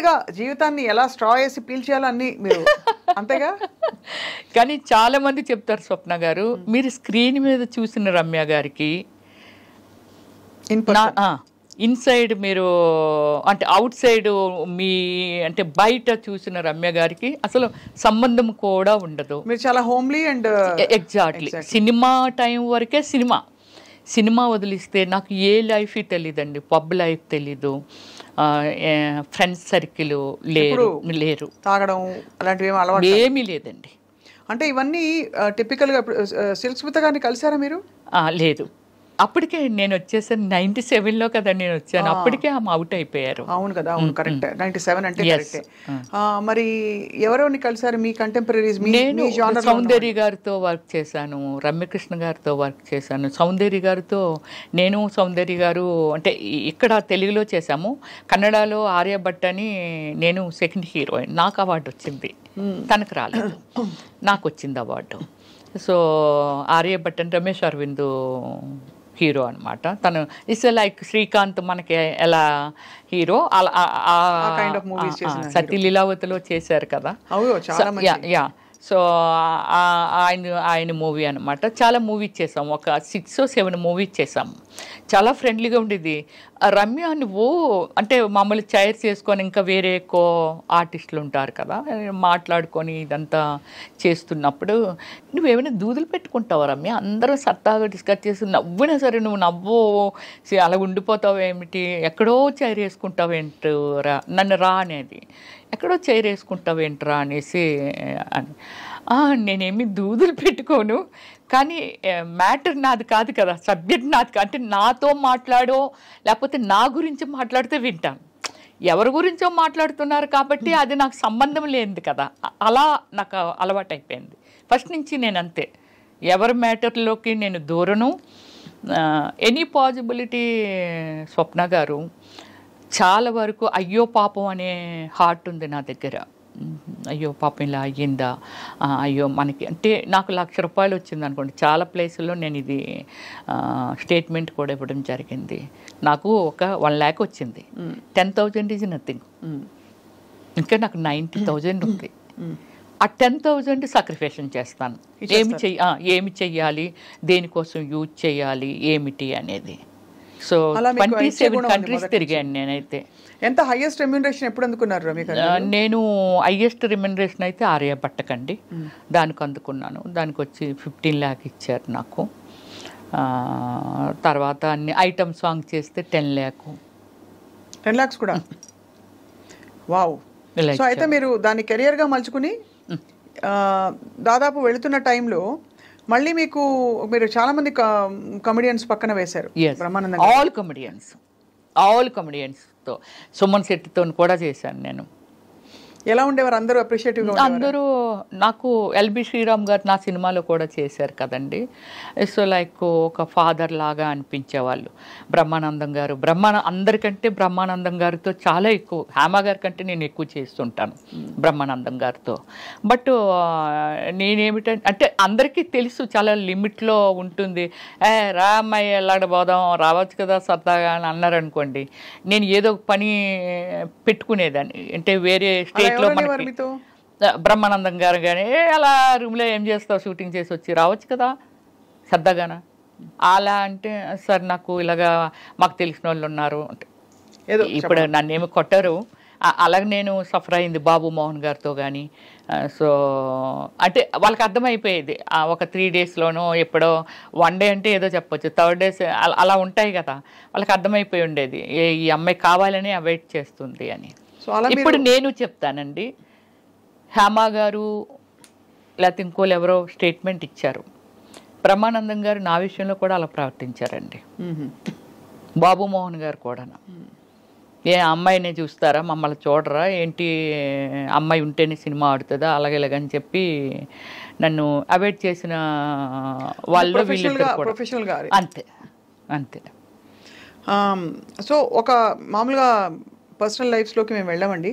ఫైనల్గా జీవితాన్ని ఎలా స్ట్రా వేసి పీల్చేయాలో అన్ని మీరు అంతేగా. కానీ చాలా మంది చెప్తారు స్వప్న గారు, మీరు స్క్రీన్ మీద చూసిన రమ్య గారికి ఇన్సైడ్ మీరు అంటే అవుట్ సైడ్ మీ అంటే బయట చూసిన రమ్య గారికి అసలు సంబంధం కూడా ఉండదు. మీరు చాలా homely and exactly cinema time వరకే సినిమా వదిలిస్తే నాకు ఏ లైఫ్ తెలియదండి. పబ్ లైఫ్ తెలీదు, ఫ్రెండ్స్ సర్కిల్ లేరు, తాగడం అలాంటివి అలవాటు ఏమీ లేదండి. అంటే ఇవన్నీ టిపికల్గా సిల్క్ స్మిత గారిని కలిసారా మీరు? లేదు, అప్పటికే నేను వచ్చేసాను 97లో కదా నేను వచ్చాను, అప్పటికే ఆమె అవుట్ అయిపోయారు. అవును కదా, అవును కరెక్ట్. 97 అంటే కరెక్టే. మరి ఎవరెవరిని కలిసారు మీ కంటెంపరీస్? నేను సౌందర్య గారితో వర్క్ చేశాను, రమ్యకృష్ణ గారితో వర్క్ చేశాను. సౌందర్య గారితో నేను సౌందర్య గారు అంటే ఇక్కడ తెలుగులో చేశాము, కన్నడలో ఆర్యభట్ అని నేను సెకండ్ హీరోయిన్. నాకు అవార్డు వచ్చింది, తనకు రాలేదు, నాకు వచ్చింది అవార్డు. సో ఆర్యభట్ అని రమేష్ అరవింద్ హీరో అనమాట. తను ఇట్స్ లైక్ శ్రీకాంత్ మనకి ఎలా హీరో అలా సతీ లీలావతిలో చేశారు కదా. యా సో ఆయన మూవీ అనమాట. చాలా మూవీ చేసాము, ఒక 6 or 7 మూవీస్ చేసాము. చాలా ఫ్రెండ్లీగా ఉండేది. రమ్య నువ్వు అంటే మామూలు చైర్స్ చేసుకొని ఇంకా వేరే ఎక్కువ ఆర్టిస్టులు ఉంటారు కదా, మాట్లాడుకొని ఇదంతా చేస్తున్నప్పుడు నువ్వేమైనా దూదులు పెట్టుకుంటావా రమ్య? అందరూ సరదాగా డిస్కస్ చేసి నవ్వినా సరే నువ్వు నవ్వు అలా ఉండిపోతావు ఏమిటి, ఎక్కడో చైర్ వేసుకుంటావేంటి రా, నన్ను రా అనేది, ఎక్కడో చైర్ వేసుకుంటావేంట్రా అనేసి అని. నేనేమి దూదులు పెట్టుకోను, కానీ మ్యాటర్ నాది కాదు కదా, సబ్జెక్ట్ నాది కాదు. అంటే నాతో మాట్లాడో లేకపోతే నా గురించి మాట్లాడితే వింటాను, ఎవరి గురించో మాట్లాడుతున్నారు కాబట్టి అది నాకు సంబంధం లేనిది కదా. అలా నాకు అలవాటు అయిపోయింది ఫస్ట్ నుంచి. నేను అంతే, ఎవరి మ్యాటర్లోకి నేను దూరను. ఎనీ పాసిబిలిటీ స్వప్న గారు చాలా వరకు అయ్యో పాపం అనే హార్ట్ ఉంది నా దగ్గర. అయ్యో పాపం ఇలా అయ్యిందా, అయ్యో మనకి అంటే నాకు ₹1,00,000 వచ్చింది అనుకోండి, చాలా ప్లేసుల్లో నేను ఇది స్టేట్మెంట్ కూడా ఇవ్వడం జరిగింది. నాకు ఒక 1 lakh వచ్చింది, 10,000 ఈజ్ నథింగ్. ఇంకా నాకు 90,000 ఉంది. ఆ 10,000 సాక్రిఫికేషన్ చేస్తాను. ఏమి చెయ్యాలి, దేనికోసం యూజ్ చేయాలి ఏమిటి అనేది. సో 27 కంట్రీస్ తిరిగాను నేనైతే. ఎంత హైయెస్ట్ రెమ్యూనరేషన్ ఎప్పుడు అందుకున్నారు? నేను హైయెస్ట్ రెమ్యూనరేషన్ అయితే ఆర్యభట్టకండి, దానికి అందుకున్నాను. దానికి వచ్చి 15 lakh ఇచ్చారు నాకు. తర్వాత అన్ని ఐటమ్ సాంగ్ చేస్తే 10 lakhs కూడా. వావ్. సో అయితే మీరు దాన్ని కెరియర్గా మలుచుకుని దాదాపు వెళుతున్న టైంలో మళ్ళీ మీరు చాలా మంది కమెడియన్స్ పక్కన వేశారు. ఆల్ కమెడియన్స్తో సుమన్ శెట్టితో కూడా చేశాను నేను. ఎలా ఉండేవారు అందరూ? అప్రిషియేటివ్గా అందరూ. నాకు ఎల్బి శ్రీరామ్ గారు నా సినిమాలో కూడా చేశారు కదండి. సో లైక్ ఒక ఫాదర్ లాగా అనిపించేవాళ్ళు. బ్రహ్మానందం గారు, అందరికంటే బ్రహ్మానందం గారితో చాలా ఎక్కువ, హేమ గారి కంటే నేను ఎక్కువ చేస్తుంటాను బ్రహ్మానందం గారితో. బట్ నేనేమిటంటే అంటే అందరికీ తెలుసు చాలా లిమిట్లో ఉంటుంది. రామయ్య వెళ్ళాడబోదాం, రావచ్చు కదా సరదాగా అని అన్నారు అనుకోండి, నేను ఏదో పని పెట్టుకునేదాన్ని. అంటే వేరే స్టేట్ బ్రహ్మానందం గారు కానీ అలా రూమ్లో ఏం చేస్తావు, షూటింగ్ చేసి వచ్చి రావచ్చు కదా సరదాగాన అలా అంటే, సార్ నాకు ఇలాగా మాకు తెలిసిన వాళ్ళు ఉన్నారు అంటే, ఇప్పుడు నన్నేమి కొట్టరు. అలాగే నేను సఫర్ అయింది బాబు మోహన్ గారితో కానీ. సో అంటే వాళ్ళకి అర్థమైపోయేది ఒక 3 daysలోనో ఎప్పుడో 1 day అంటే ఏదో చెప్పొచ్చు, 3rd day అలా ఉంటాయి కదా, వాళ్ళకి అర్థమైపోయి ఉండేది ఈ అమ్మాయి కావాలని అవాయిడ్ చేస్తుంది అని. ఇప్పుడు నేను చెప్తానండి, హేమ గారు లేకపోతే ఇంకోళ్ళు ఎవరో స్టేట్మెంట్ ఇచ్చారు, బ్రహ్మానందం గారు నా విషయంలో కూడా అలా ప్రవర్తించారండి. బాబు మోహన్ గారు కూడా ఏ అమ్మాయిని చూస్తారా, మమ్మల్ని చూడరా ఏంటి, అమ్మాయి ఉంటేనే సినిమా ఆడుతుందా అలాగే ఇలాగని చెప్పి నన్ను అవాయిడ్ చేసిన వాళ్ళు వీళ్ళు అంతే అంతే. సో ఒక మామూలుగా పర్సనల్ లైఫ్స్లోకి మేము వెళ్ళామండి,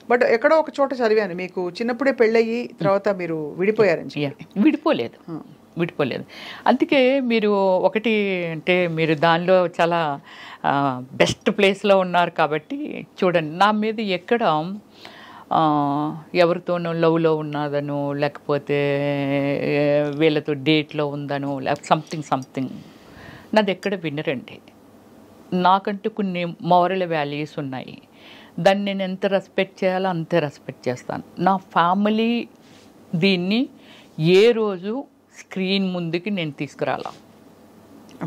బట్ ఎక్కడో ఒక చోట చదివాను మీకు చిన్నప్పుడే పెళ్ళయ్యి తర్వాత మీరు విడిపోయారని. విడిపోలేదు, విడిపోలేదు. అందుకే మీరు ఒకటి అంటే మీరు దానిలో చాలా బెస్ట్ ప్లేస్లో ఉన్నారు కాబట్టి చూడండి, నా మీద ఎక్కడ ఎవరితోనో లవ్లో ఉన్నదనో లేకపోతే వీళ్ళతో డేట్లో ఉందనో లేకపోతే సంథింగ్ నాది ఎక్కడ వినరండి. నాకంటూ కొన్ని మోరల్ వాల్యూస్ ఉన్నాయి. దాన్ని నేను ఎంత రెస్పెక్ట్ చేయాలో అంతే రెస్పెక్ట్ చేస్తాను. నా ఫ్యామిలీ దీన్ని ఏ రోజు స్క్రీన్ ముందుకి నేను తీసుకురాలా.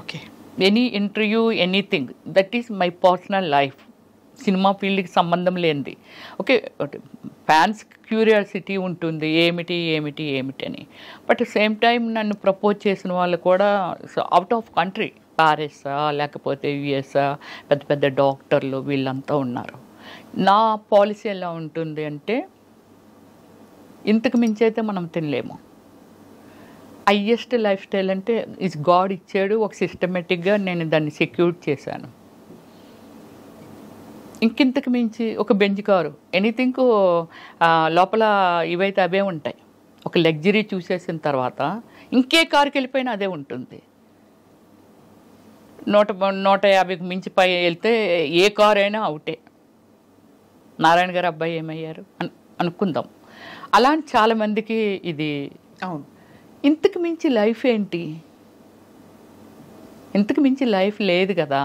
Okay, any interview anything that is my personal life. Cinema ఫీల్డ్కి సంబంధం లేనిది. ఓకే, ఫ్యాన్స్ క్యూరియాసిటీ ఉంటుంది ఏమిటి ఏమిటి ఏమిటి అని. బట్ సేమ్ టైం నన్ను ప్రపోజ్ చేసిన వాళ్ళు కూడా అవుట్ ఆఫ్ కంట్రీ, ప్యారిసా లేకపోతే యుఎస్ఆ, పెద్ద పెద్ద డాక్టర్లు వీళ్ళంతా ఉన్నారు. నా పాలసీ ఎలా ఉంటుంది అంటే ఇంతకు మించి అయితే మనం తినలేము. హయ్యెస్ట్ లైఫ్ స్టైల్ అంటే ఇస్ గాడ్ ఇచ్చాడు, ఒక సిస్టమేటిక్గా నేను దాన్ని సెక్యూర్ చేశాను. ఇంకింతకు మించి ఒక బెంచ్ కారు ఎనీథింగ్ లోపల ఇవైతే అవే ఉంటాయి. ఒక లగ్జరీ చూసేసిన తర్వాత ఇంకే కారుకి వెళ్ళిపోయినా అదే ఉంటుంది. 150కి మించి పై వెళ్తే ఏ కారు అయినా అవుటే. నారాయణ గారు అబ్బాయి ఏమయ్యారు అనుకుందాం. అలాంటి చాలామందికి ఇది. అవును, ఇంతకు మించి లైఫ్ ఏంటి? ఇంతకు మించి లైఫ్ లేదు కదా.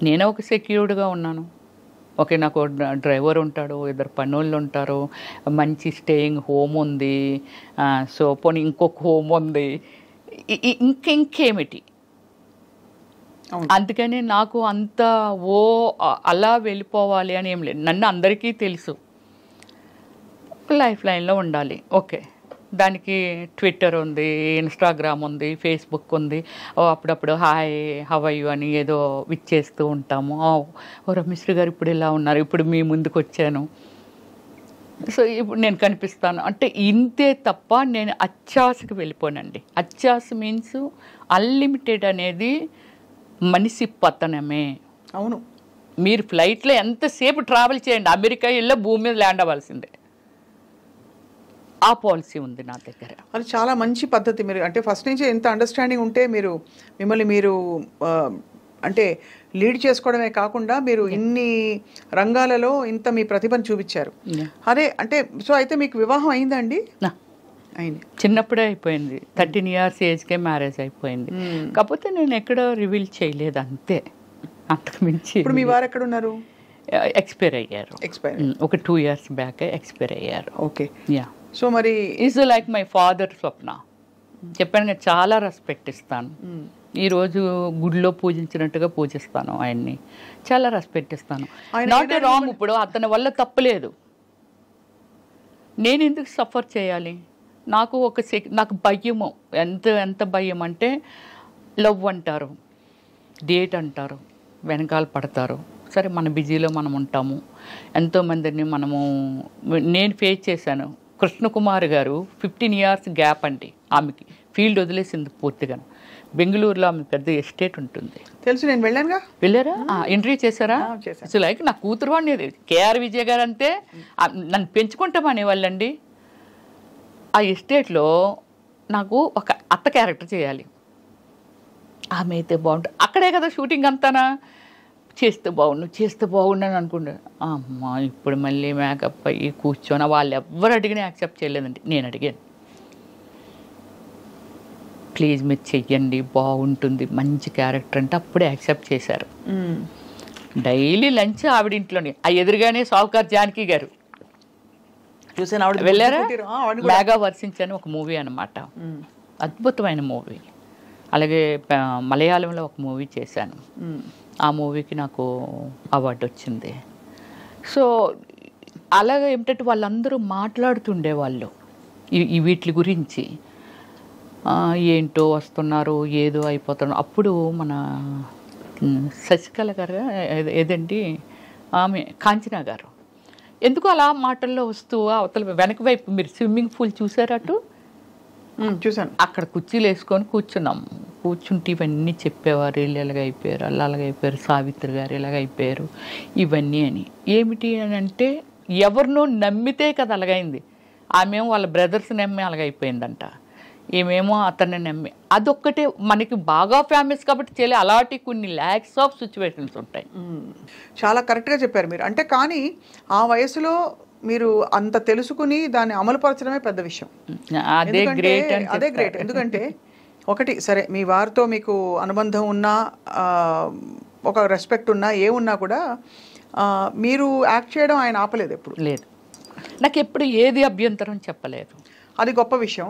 నేనే ఒక సెక్యూర్డ్గా ఉన్నాను. ఓకే, నాకు డ్రైవర్ ఉంటాడు, 2 పనులు ఉంటారు, మంచి స్టేయింగ్ హోమ్ ఉంది, సో పోనీ ఇంకొక హోమ్ ఉంది, ఇంకేమిటి. అందుకని నాకు అంత అలా వెళ్ళిపోవాలి అని ఏం లేదు. నన్ను అందరికీ తెలుసు, లైఫ్ లైన్లో ఉండాలి. ఓకే, దానికి ట్విట్టర్ ఉంది, ఇన్స్టాగ్రామ్ ఉంది, ఫేస్బుక్ ఉంది. అప్పుడప్పుడు హాయ్ హౌ ఆర్ యు అని ఏదో విచ్చేస్తూ ఉంటాము. ఓ రమేశ్వరి గారు ఇప్పుడు ఇలా ఉన్నారు, ఇప్పుడు మీ ముందుకు వచ్చాను, సో ఇప్పుడు నేను కనిపిస్తాను అంటే ఇంతే తప్ప నేను అత్యాశకి వెళ్ళిపోనండి. అత్యాశ మీన్స్ అన్లిమిటెడ్ అనేది మనిషి పతనమే. అవును, మీరు ఫ్లైట్లో ఎంతసేపు ట్రావెల్ చేయండి, అమెరికా వెళ్ళి భూమి మీద ల్యాండ్ అవ్వాల్సిందే. ఆ పాలసీ ఉంది నా దగ్గర. అది చాలా మంచి పద్ధతి. మీరు అంటే ఫస్ట్ నుంచి ఎంత అండర్స్టాండింగ్ ఉంటే మిమ్మల్ని మీరు అంటే లీడ్ చేసుకోవడమే కాకుండా మీరు ఇన్ని రంగాలలో ఇంత మీ ప్రతిభను చూపించారు. అదే అంటే సో అయితే మీకు వివాహం అయిందండి? అయింది, చిన్నప్పుడే అయిపోయింది. 13 years ఏజ్కే మ్యారేజ్ అయిపోయింది. కాకపోతే నేను ఎక్కడ రివీల్ చేయలేదు అంతే, అంతకు మించి. ఇప్పుడు మీ వారు ఎక్కడ ఉన్నారు? ఎక్స్పైర్ అయ్యారు. ఒక 2 years బ్యాక్ ఎక్స్పైర్ అయ్యారు. Okay, yeah. సో మరి ఈజ్ లైక్ మై ఫాదర్ స్వప్న. చెప్పాను కదా, చాలా రెస్పెక్ట్ ఇస్తాను. ఈరోజు గుడిలో పూజించినట్టుగా పూజిస్తాను ఆయన్ని, చాలా రెస్పెక్ట్ ఇస్తాను. Not a wrong. ఇప్పుడు అతని వల్ల తప్పలేదు, నేను ఎందుకు సఫర్ చేయాలి? నాకు నాకు భయము, ఎంత భయం అంటే లవ్ అంటారు, డేట్ అంటారు, వెనకాల పడతారు. సరే, మన బిజీలో మనం ఉంటాము. ఎంతోమందిని నేను ఫేస్ చేశాను. కృష్ణకుమార్ గారు 15 years గ్యాప్ అండి. ఆమెకి ఫీల్డ్ వదిలేసింది పూర్తిగా. బెంగళూరులో ఆమె పెద్ద ఎస్టేట్ ఉంటుంది, తెలుసు, నేను వెళ్ళానుగా. వెళ్ళారా? ఇంటర్వ్యూ చేశారా? అసలు లైక్ నా కూతురు వాడిని కేఆర్ విజయ్ గారు అంతే నన్ను పెంచుకుంటామనేవాళ్ళండి. ఆ ఎస్టేట్లో నాకు ఒక అత్త క్యారెక్టర్ చేయాలి, ఆమె అయితే బాగుంటుంది. అక్కడే కదా షూటింగ్ అంతానా. చేస్తే బాగుండు అని అనుకుంటా. అమ్మా, ఇప్పుడు మళ్ళీ మేకప్ అయ్యి కూర్చొని వాళ్ళు ఎవరు అడిగినా యాక్సెప్ట్ చేయలేదండి. నేను అడిగాను, ప్లీజ్ మీరు చెయ్యండి, బాగుంటుంది, మంచి క్యారెక్టర్ అంటే అప్పుడే యాక్సెప్ట్ చేశారు. డైలీ లంచ్ ఆవిడ ఇంట్లోనే, ఆ ఎదురుగానే సావుకార్ జానకి గారు వెళ్ళారా? మేఘా వర్షించని ఒక మూవీ అనమాట, అద్భుతమైన మూవీ. అలాగే మలయాళంలో ఒక మూవీ చేశాను, ఆ మూవీకి నాకు అవార్డు వచ్చింది. సో అలాగే ఏమిటంటే వాళ్ళందరూ మాట్లాడుతుండేవాళ్ళు వీటి గురించి. ఏంటో వస్తున్నారు, ఏదో అయిపోతున్నారు. అప్పుడు మన శశికళ గారు ఏదండి ఆమె కాంచనా గారు ఎందుకు అలా మాటల్లో వస్తూ అవతల వెనక వైపు, మీరు స్విమ్మింగ్ పూల్ చూసారటు? చూసాను. అక్కడ కుర్చీలు వేసుకొని కూర్చున్నాం. కూర్చుంటే ఇవన్నీ చెప్పేవారు, వీళ్ళు ఎలాగైపోయారు, అలా అలాగైపోయారు, సావిత్రి గారు ఎలాగైపోయారు, ఇవన్నీ అని. ఏమిటి అని అంటే ఎవరినో నమ్మితే కదా అలాగైంది. ఆమె వాళ్ళ బ్రదర్స్ నమ్మి అలాగైపోయిందంట. ఏమేమో అతన్ని నమ్మి అదొక్కటే మనకి బాగా ఫేమస్ కాబట్టి చేయలే. అలాంటి కొన్ని ల్యాక్స్ ఆఫ్ సిచ్యువేషన్స్ ఉంటాయి. చాలా కరెక్ట్గా చెప్పారు మీరు. అంటే కానీ ఆ వయసులో మీరు అంత తెలుసుకుని దాన్ని అమలుపరచడమే పెద్ద విషయం. అదే గ్రేట్. అదే గ్రేట్. ఎందుకంటే ఒకటి సరే మీ వారితో మీకు అనుబంధం ఉన్నా ఒక రెస్పెక్ట్ ఉన్నా ఏమున్నా కూడా మీరు యాక్ట్ చేయడం ఆయన ఆపలేదు ఎప్పుడు. లేదు, నాకు ఎప్పుడు ఏది అభ్యంతరం చెప్పలేదు. అది గొప్ప విషయం.